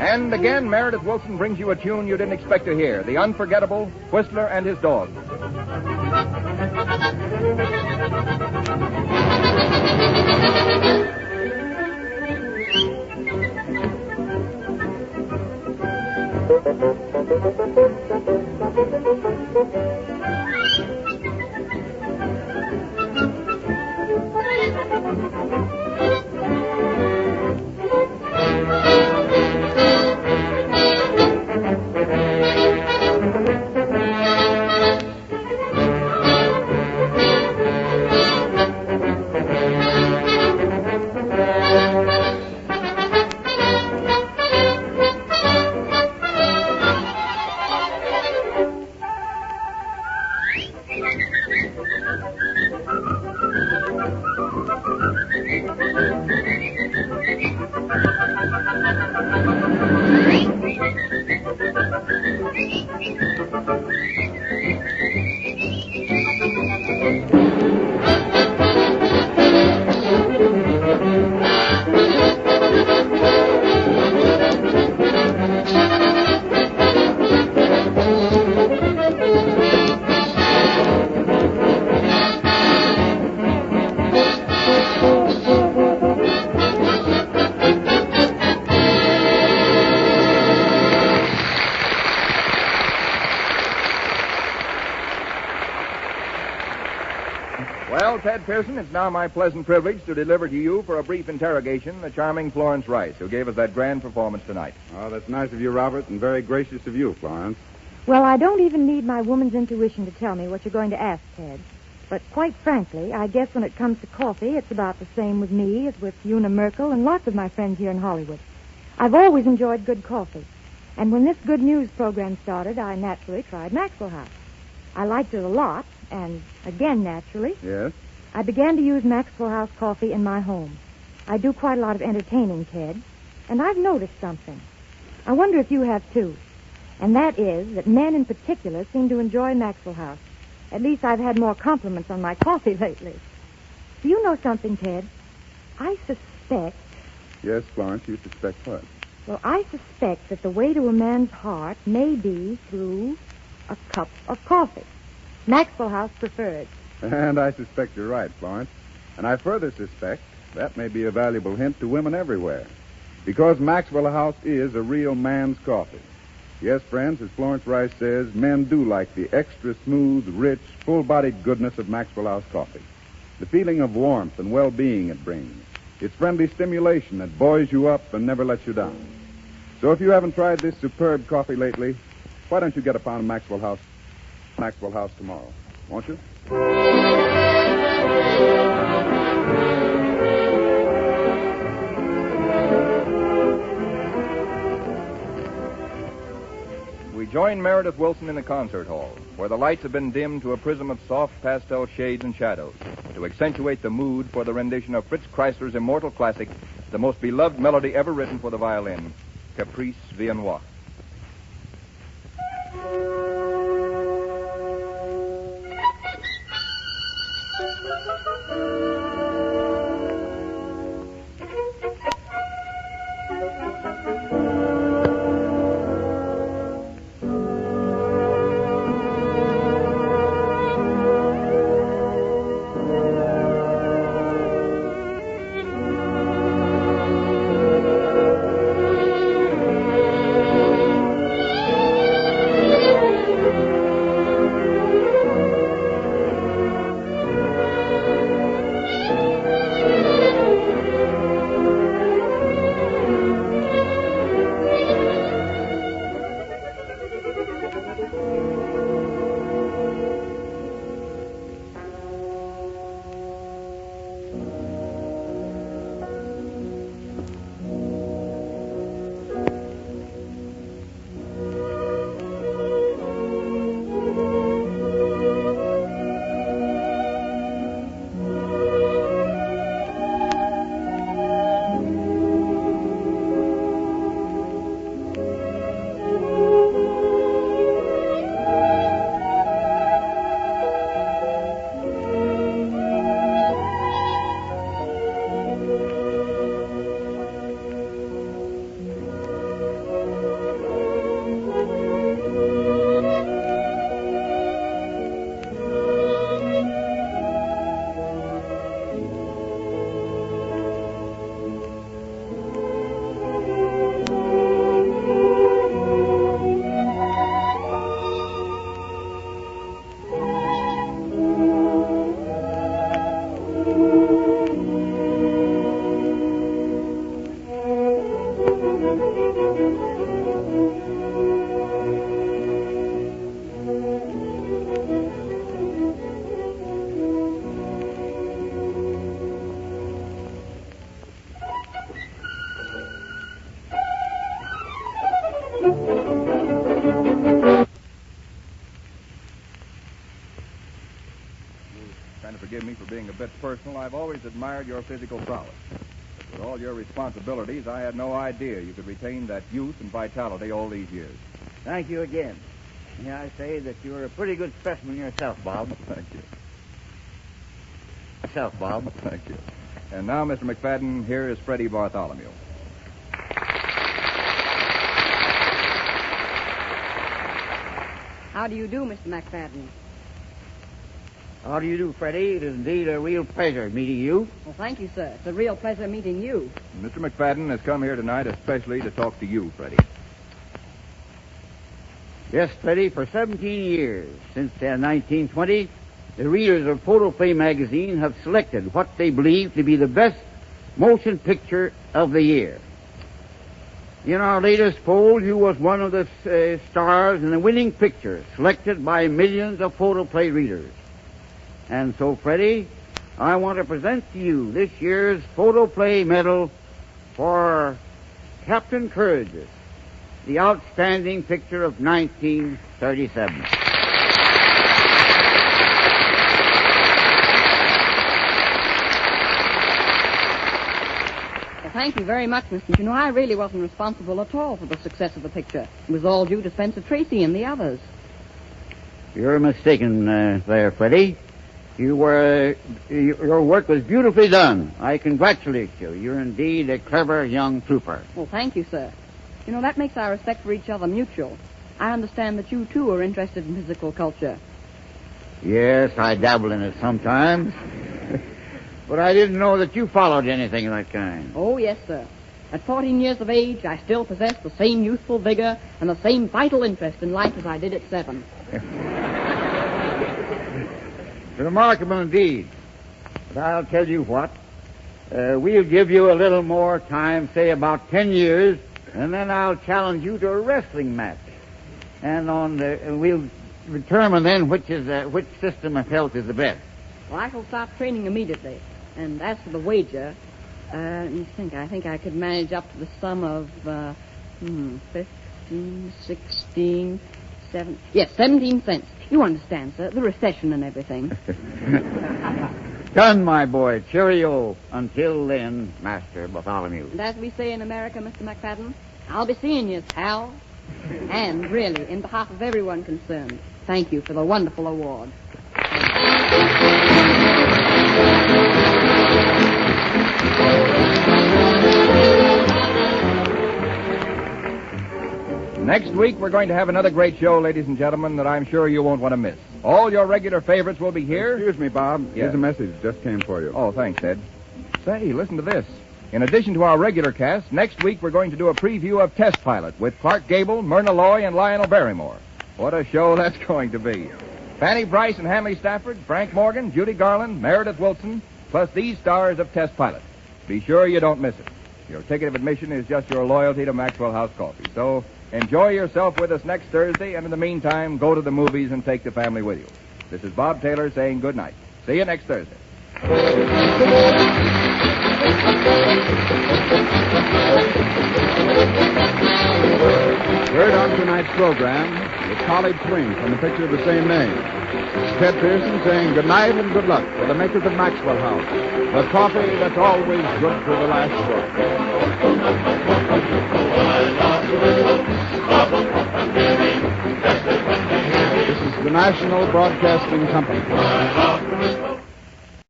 And again, Meredith Willson brings you a tune you didn't expect to hear. The unforgettable Whistler and His Dog. Well, Ted Pearson, it's now my pleasant privilege to deliver to you for a brief interrogation the charming Florence Rice, who gave us that grand performance tonight. Oh, that's nice of you, Robert, and very gracious of you, Florence. Well, I don't even need my woman's intuition to tell me what you're going to ask, Ted. But quite frankly, I guess when it comes to coffee, it's about the same with me as with Una Merkel and lots of my friends here in Hollywood. I've always enjoyed good coffee. And when this good news program started, I naturally tried Maxwell House. I liked it a lot, and again, naturally, Yes? I began to use Maxwell House coffee in my home. I do quite a lot of entertaining, Ted, and I've noticed something. I wonder if you have, too. And that is that men in particular seem to enjoy Maxwell House. At least I've had more compliments on my coffee lately. Do you know something, Ted? I suspect... Yes, Florence, you suspect what? Well, I suspect that the way to a man's heart may be through a cup of coffee. Maxwell House preferred. And I suspect you're right, Florence. And I further suspect that may be a valuable hint to women everywhere. Because Maxwell House is a real man's coffee. Yes, friends, as Florence Rice says, men do like the extra smooth, rich, full-bodied goodness of Maxwell House coffee. The feeling of warmth and well-being it brings. Its friendly stimulation that buoys you up and never lets you down. So if you haven't tried this superb coffee lately, why don't you get a pound of Maxwell House tomorrow, won't you? We join Meredith Willson in the concert hall, where the lights have been dimmed to a prism of soft pastel shades and shadows to accentuate the mood for the rendition of Fritz Kreisler's immortal classic, the most beloved melody ever written for the violin, Caprice Viennois. Kind of forgive me for being a bit personal. I've always admired your physical prowess. But with all your responsibilities, I had no idea you could retain that youth and vitality all these years. Thank you again. May I say that you're a pretty good specimen yourself, Bob. Thank you. Yourself, Bob. Thank you. And now, Mr. McFadden, here is Freddy Bartholomew. How do you do, Mr. McFadden? How do you do, Freddy? It is indeed a real pleasure meeting you. Well, thank you, sir. It's a real pleasure meeting you. Mr. McFadden has come here tonight especially to talk to you, Freddy. Yes, Freddy, for 17 years, since 1920, the readers of Photoplay magazine have selected what they believe to be the best motion picture of the year. In our latest poll, you was one of the stars in the winning picture selected by millions of Photoplay readers. And so, Freddy, I want to present to you this year's Photoplay medal for Captain Courageous, the outstanding picture of 1937. Thank you very much, Mr. You know, I really wasn't responsible at all for the success of the picture. It was all due to Spencer Tracy and the others. You're mistaken there, Freddy. Your work was beautifully done. I congratulate you. You're indeed a clever young trooper. Well, thank you, sir. You know, that makes our respect for each other mutual. I understand that you, too, are interested in physical culture. Yes, I dabble in it sometimes. But I didn't know that you followed anything of that kind. Oh, yes, sir. At 14 years of age, I still possess the same youthful vigor and the same vital interest in life as I did at 7. Remarkable indeed. But I'll tell you what. We'll give you a little more time, say about 10 years, and then I'll challenge you to a wrestling match. And we'll determine then which system of health is the best. Well, I shall start training immediately. And as for the wager, let me think. I think I could manage up to the sum of 15, 16, 7... Yes, 17 cents. You understand, sir, the recession and everything. Done, my boy. Cheerio. Until then, Master Bartholomew. And as we say in America, Mr. McFadden, I'll be seeing you, pal. And really, in behalf of everyone concerned, thank you for the wonderful award. Next week, we're going to have another great show, ladies and gentlemen, that I'm sure you won't want to miss. All your regular favorites will be here. Excuse me, Bob. Yes. Here's a message just came for you. Oh, thanks, Ed. Say, listen to this. In addition to our regular cast, next week we're going to do a preview of Test Pilot with Clark Gable, Myrna Loy, and Lionel Barrymore. What a show that's going to be. Fanny, Brice, and Hanley Stafford, Frank Morgan, Judy Garland, Meredith Willson, plus these stars of Test Pilot. Be sure you don't miss it. Your ticket of admission is just your loyalty to Maxwell House Coffee. So enjoy yourself with us next Thursday, and in the meantime, go to the movies and take the family with you. This is Bob Taylor saying good night. See you next Thursday. Heard on tonight's program, the College Swing from the picture of the same name. Ted Pearson saying good night and good luck for the makers of Maxwell House, the coffee that's always good to the last drop. This is the National Broadcasting Company.